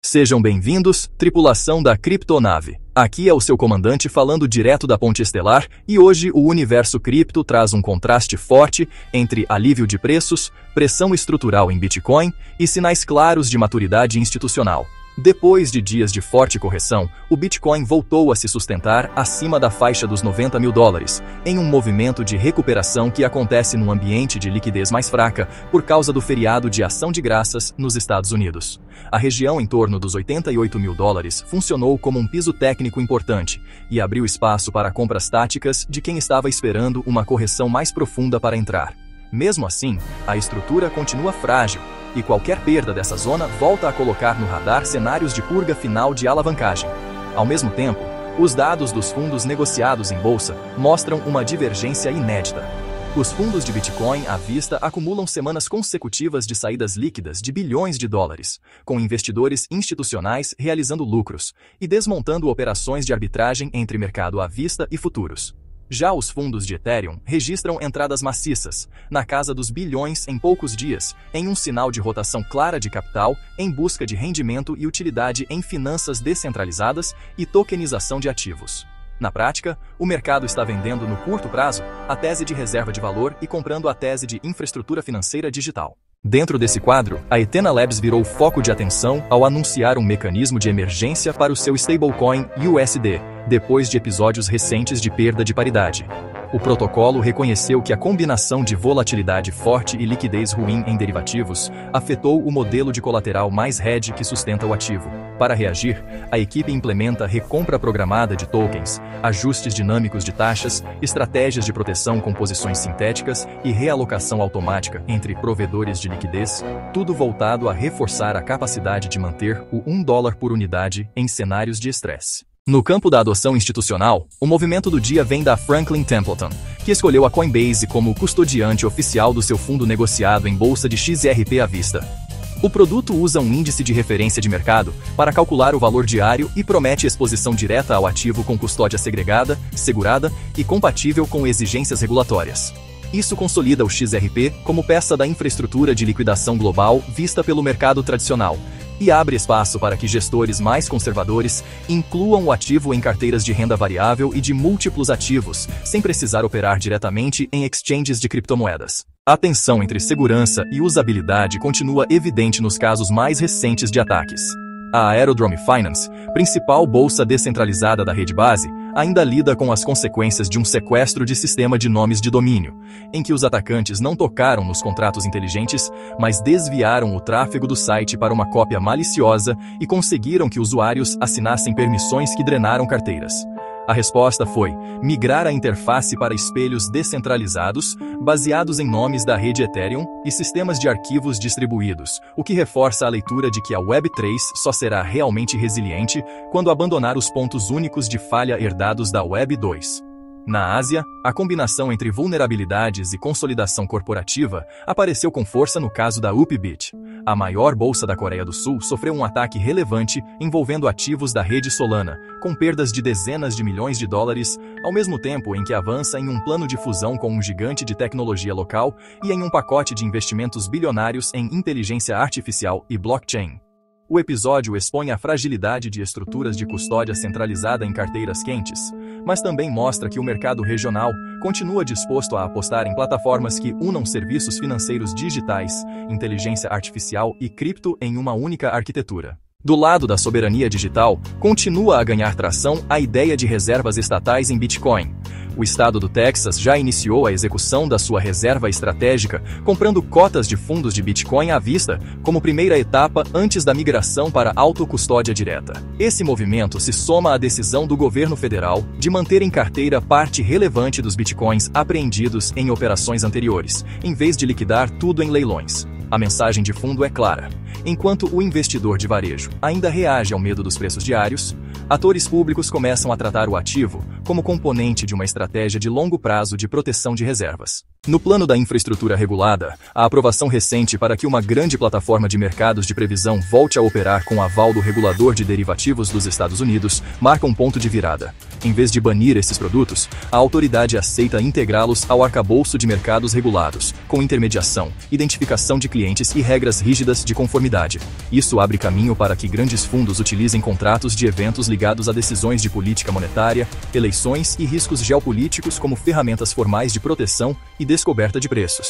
Sejam bem-vindos, tripulação da criptonave. Aqui é o seu comandante falando direto da Ponte Estelar e hoje o universo cripto traz um contraste forte entre alívio de preços, pressão estrutural em Bitcoin e sinais claros de maturidade institucional. Depois de dias de forte correção, o Bitcoin voltou a se sustentar acima da faixa dos $90 mil, em um movimento de recuperação que acontece num ambiente de liquidez mais fraca por causa do feriado de Ação de Graças nos Estados Unidos. A região em torno dos $88 mil funcionou como um piso técnico importante e abriu espaço para compras táticas de quem estava esperando uma correção mais profunda para entrar. Mesmo assim, a estrutura continua frágil, e qualquer perda dessa zona volta a colocar no radar cenários de purga final de alavancagem. Ao mesmo tempo, os dados dos fundos negociados em bolsa mostram uma divergência inédita. Os fundos de Bitcoin à vista acumulam semanas consecutivas de saídas líquidas de bilhões de dólares, com investidores institucionais realizando lucros e desmontando operações de arbitragem entre mercado à vista e futuros. Já os fundos de Ethereum registram entradas maciças, na casa dos bilhões em poucos dias, em um sinal de rotação clara de capital em busca de rendimento e utilidade em finanças descentralizadas e tokenização de ativos. Na prática, o mercado está vendendo no curto prazo a tese de reserva de valor e comprando a tese de infraestrutura financeira digital. Dentro desse quadro, a Ethena Labs virou foco de atenção ao anunciar um mecanismo de emergência para o seu stablecoin USD, depois de episódios recentes de perda de paridade. O protocolo reconheceu que a combinação de volatilidade forte e liquidez ruim em derivativos afetou o modelo de colateral mais hedge que sustenta o ativo. Para reagir, a equipe implementa recompra programada de tokens, ajustes dinâmicos de taxas, estratégias de proteção com posições sintéticas e realocação automática entre provedores de liquidez, tudo voltado a reforçar a capacidade de manter o $1 por unidade em cenários de estresse. No campo da adoção institucional, o movimento do dia vem da Franklin Templeton, que escolheu a Coinbase como custodiante oficial do seu fundo negociado em bolsa de XRP à vista. O produto usa um índice de referência de mercado para calcular o valor diário e promete exposição direta ao ativo com custódia segregada, segurada e compatível com exigências regulatórias. Isso consolida o XRP como peça da infraestrutura de liquidação global vista pelo mercado tradicional e abre espaço para que gestores mais conservadores incluam o ativo em carteiras de renda variável e de múltiplos ativos, sem precisar operar diretamente em exchanges de criptomoedas. A tensão entre segurança e usabilidade continua evidente nos casos mais recentes de ataques. A Aerodrome Finance, principal bolsa descentralizada da rede base, ainda lida com as consequências de um sequestro de sistema de nomes de domínio, em que os atacantes não tocaram nos contratos inteligentes, mas desviaram o tráfego do site para uma cópia maliciosa e conseguiram que usuários assinassem permissões que drenaram carteiras. A resposta foi migrar a interface para espelhos descentralizados, baseados em nomes da rede Ethereum e sistemas de arquivos distribuídos, o que reforça a leitura de que a Web3 só será realmente resiliente quando abandonar os pontos únicos de falha herdados da Web2. Na Ásia, a combinação entre vulnerabilidades e consolidação corporativa apareceu com força no caso da Upbit. A maior bolsa da Coreia do Sul sofreu um ataque relevante envolvendo ativos da rede Solana, com perdas de dezenas de milhões de dólares, ao mesmo tempo em que avança em um plano de fusão com um gigante de tecnologia local e em um pacote de investimentos bilionários em inteligência artificial e blockchain. O episódio expõe a fragilidade de estruturas de custódia centralizada em carteiras quentes, mas também mostra que o mercado regional continua disposto a apostar em plataformas que unam serviços financeiros digitais, inteligência artificial e cripto em uma única arquitetura. Do lado da soberania digital, continua a ganhar tração a ideia de reservas estatais em Bitcoin. O estado do Texas já iniciou a execução da sua reserva estratégica, comprando cotas de fundos de Bitcoin à vista, como primeira etapa antes da migração para autocustódia direta. Esse movimento se soma à decisão do governo federal de manter em carteira parte relevante dos Bitcoins apreendidos em operações anteriores, em vez de liquidar tudo em leilões. A mensagem de fundo é clara. Enquanto o investidor de varejo ainda reage ao medo dos preços diários, atores públicos começam a tratar o ativo como componente de uma estratégia de longo prazo de proteção de reservas. No plano da infraestrutura regulada, a aprovação recente para que uma grande plataforma de mercados de previsão volte a operar com aval do regulador de derivativos dos Estados Unidos marca um ponto de virada. Em vez de banir esses produtos, a autoridade aceita integrá-los ao arcabouço de mercados regulados, com intermediação, identificação de clientes e regras rígidas de conformidade. Isso abre caminho para que grandes fundos utilizem contratos de eventos ligados a decisões de política monetária, eleições e riscos geopolíticos como ferramentas formais de proteção e descoberta de preços.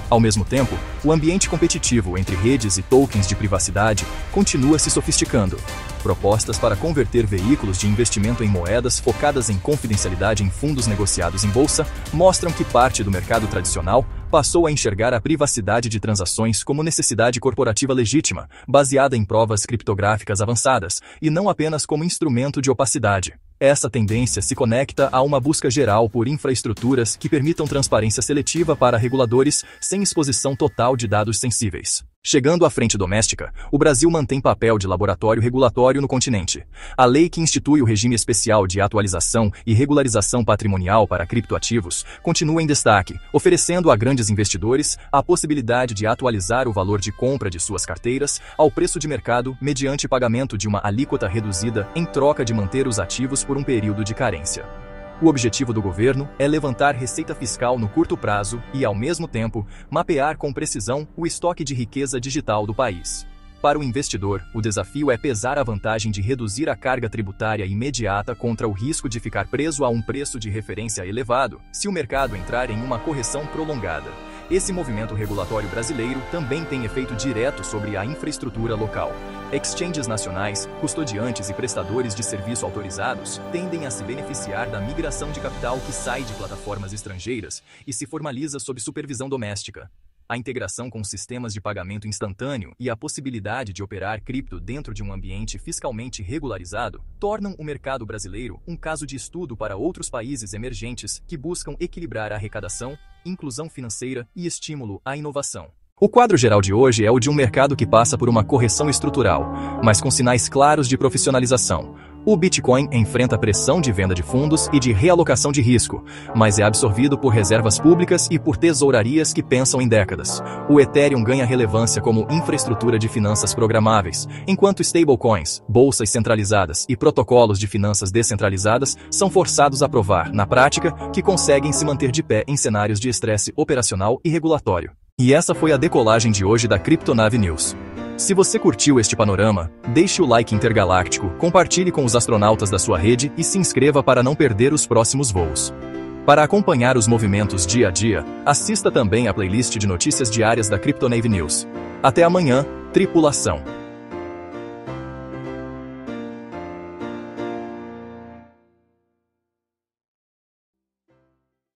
Ao mesmo tempo, o ambiente competitivo entre redes e tokens de privacidade continua se sofisticando. Propostas para converter veículos de investimento em moedas focadas em confidencialidade em fundos negociados em bolsa mostram que parte do mercado tradicional passou a enxergar a privacidade de transações como necessidade corporativa legítima, baseada em provas criptográficas avançadas, e não apenas como instrumento de opacidade. Essa tendência se conecta a uma busca geral por infraestruturas que permitam transparência seletiva para reguladores sem exposição total de dados sensíveis. Chegando à frente doméstica, o Brasil mantém papel de laboratório regulatório no continente. A lei que institui o regime especial de atualização e regularização patrimonial para criptoativos continua em destaque, oferecendo a grandes investidores a possibilidade de atualizar o valor de compra de suas carteiras ao preço de mercado mediante pagamento de uma alíquota reduzida em troca de manter os ativos por um período de carência. O objetivo do governo é levantar receita fiscal no curto prazo e, ao mesmo tempo, mapear com precisão o estoque de riqueza digital do país. Para o investidor, o desafio é pesar a vantagem de reduzir a carga tributária imediata contra o risco de ficar preso a um preço de referência elevado se o mercado entrar em uma correção prolongada. Esse movimento regulatório brasileiro também tem efeito direto sobre a infraestrutura local. Exchanges nacionais, custodiantes e prestadores de serviço autorizados tendem a se beneficiar da migração de capital que sai de plataformas estrangeiras e se formaliza sob supervisão doméstica. A integração com sistemas de pagamento instantâneo e a possibilidade de operar cripto dentro de um ambiente fiscalmente regularizado tornam o mercado brasileiro um caso de estudo para outros países emergentes que buscam equilibrar a arrecadação, inclusão financeira e estímulo à inovação. O quadro geral de hoje é o de um mercado que passa por uma correção estrutural, mas com sinais claros de profissionalização. O Bitcoin enfrenta pressão de venda de fundos e de realocação de risco, mas é absorvido por reservas públicas e por tesourarias que pensam em décadas. O Ethereum ganha relevância como infraestrutura de finanças programáveis, enquanto stablecoins, bolsas centralizadas e protocolos de finanças descentralizadas são forçados a provar, na prática, que conseguem se manter de pé em cenários de estresse operacional e regulatório. E essa foi a decolagem de hoje da Cryptonave News. Se você curtiu este panorama, deixe o like intergaláctico, compartilhe com os astronautas da sua rede e se inscreva para não perder os próximos voos. Para acompanhar os movimentos dia a dia, assista também à playlist de notícias diárias da Cryptonave News. Até amanhã, tripulação!